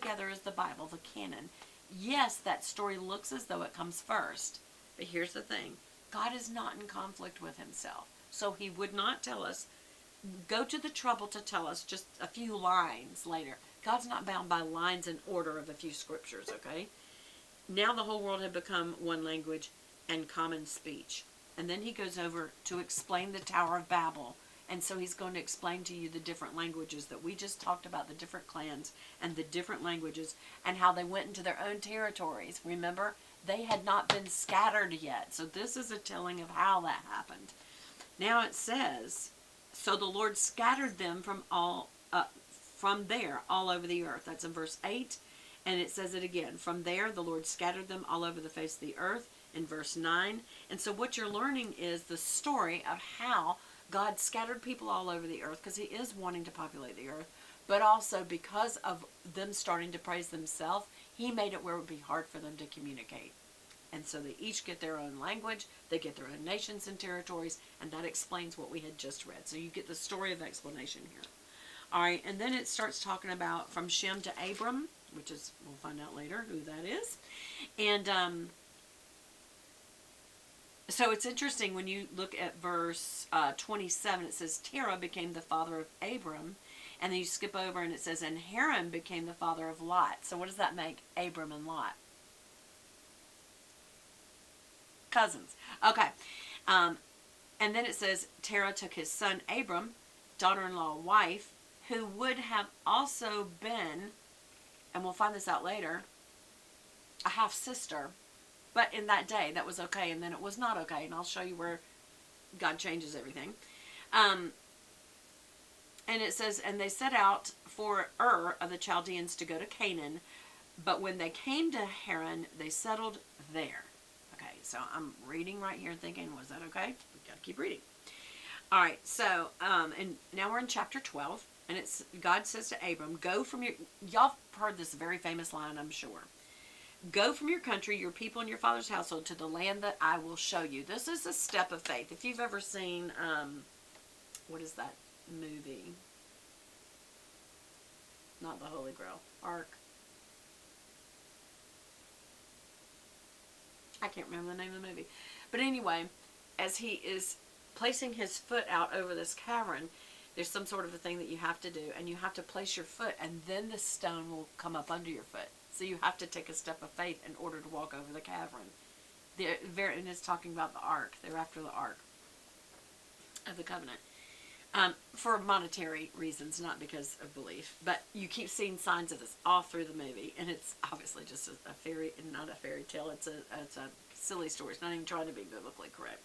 together as the Bible, the canon. Yes, that story looks as though it comes first. But here's the thing. God is not in conflict with himself. So he would not tell us, go to the trouble to tell us just a few lines later. God's not bound by lines and order of a few scriptures, okay? Now the whole world had become one language and common speech. And then he goes over to explain the Tower of Babel. And so he's going to explain to you the different languages that we just talked about, the different clans and the different languages and how they went into their own territories. Remember, they had not been scattered yet. So this is a telling of how that happened. Now it says, so the Lord scattered them from there all over the earth. That's in verse 8. And it says it again. From there, the Lord scattered them all over the face of the earth in verse 9. And so what you're learning is the story of how God scattered people all over the earth because he is wanting to populate the earth. But also because of them starting to praise themselves, he made it where it would be hard for them to communicate. And so they each get their own language, they get their own nations and territories, and that explains what we had just read. So you get the story of explanation here. All right, and then it starts talking about from Shem to Abram, which is, we'll find out later who that is. And so it's interesting when you look at verse 27, it says Terah became the father of Abram. And then you skip over and it says, and Haran became the father of Lot. So what does that make Abram and Lot? Cousins. Okay. And then it says Terah took his son Abram, daughter-in-law wife, who would have also been, and we'll find this out later, a half-sister. But in that day, that was okay, and then it was not okay. And I'll show you where God changes everything. And it says, and they set out for Ur of the Chaldeans to go to Canaan. But when they came to Haran, they settled there. Okay, so I'm reading right here thinking, was that okay? We've got to keep reading. All right, so, and now we're in chapter 12. And it's God says to Abram, go from your, y'all heard this very famous line, I'm sure. Go from your country, your people, and your father's household to the land that I will show you. This is a step of faith. If you've ever seen, what is that movie? Not the Holy Grail. Ark. I can't remember the name of the movie. But anyway, as he is placing his foot out over this cavern, there's some sort of a thing that you have to do. And you have to place your foot, and then the stone will come up under your foot. So you have to take a step of faith in order to walk over the cavern. And it's talking about the ark. They're after the ark of the covenant. For monetary reasons, not because of belief. But you keep seeing signs of this all through the movie. And it's obviously just a fairy, not a fairy tale. It's a silly story. It's not even trying to be biblically correct.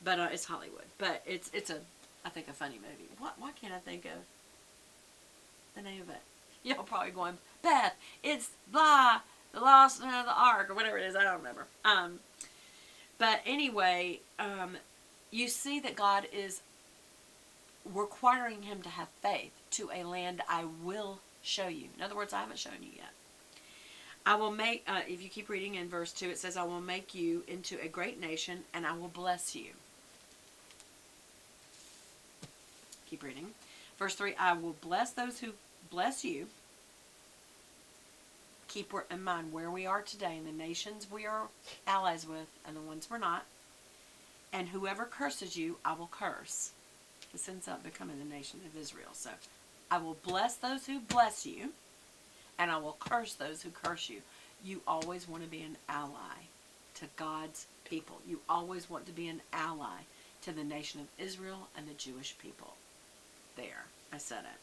But it's Hollywood. But it's I think, a funny movie. Why can't I think of the name of it? Y'all probably going, Beth, it's blah, the lost of the ark, or whatever it is. I don't remember. But anyway, you see that God is requiring him to have faith to a land I will show you. In other words, I haven't shown you yet. I will make, if you keep reading in verse 2, it says, I will make you into a great nation, and I will bless you. Keep reading. Verse 3, I will bless those who bless you. Keep in mind where we are today and the nations we are allies with and the ones we're not. And whoever curses you, I will curse. This ends up becoming the nation of Israel. So I will bless those who bless you, and I will curse those who curse you. You always want to be an ally to God's people. You always want to be an ally to the nation of Israel and the Jewish people. There, I said it.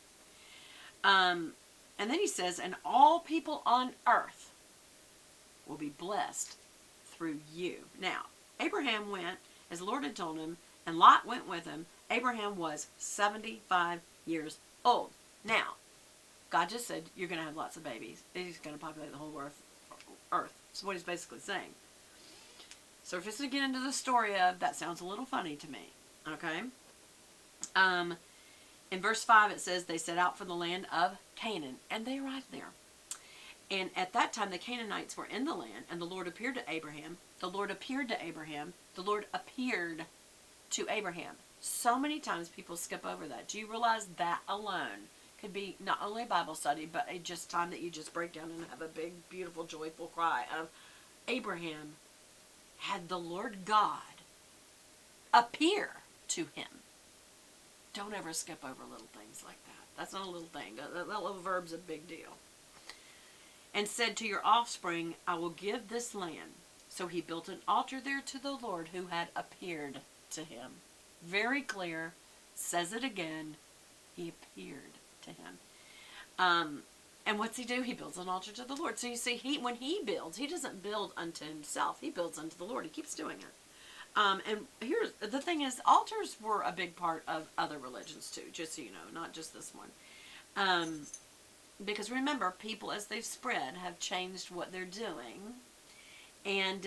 And then he says, and all people on earth will be blessed through you. Now, Abraham went, as the Lord had told him, and Lot went with him. Abraham was 75 years old. Now, God just said, you're going to have lots of babies. He's going to populate the whole earth. That's what he's basically saying. So if it's to get into the story of, that sounds a little funny to me. Okay? In verse 5 it says, they set out for the land of Canaan, and they arrived there. And at that time the Canaanites were in the land, and the Lord appeared to Abraham. The Lord appeared to Abraham. The Lord appeared to Abraham. So many times people skip over that. Do you realize that alone could be not only a Bible study, but a just time that you just break down and have a big, beautiful, joyful cry of Abraham had the Lord God appear to him. Don't ever skip over little things like that. That's not a little thing. That little verb's a big deal. And said to your offspring, I will give this land. So he built an altar there to the Lord who had appeared to him. Very clear. Says it again. He appeared to him. And what's he do? He builds an altar to the Lord. So you see, when he builds, he doesn't build unto himself. He builds unto the Lord. He keeps doing it. And here's the thing is, altars were a big part of other religions too, just so you know, not just this one. Because remember, people as they've spread have changed what they're doing. And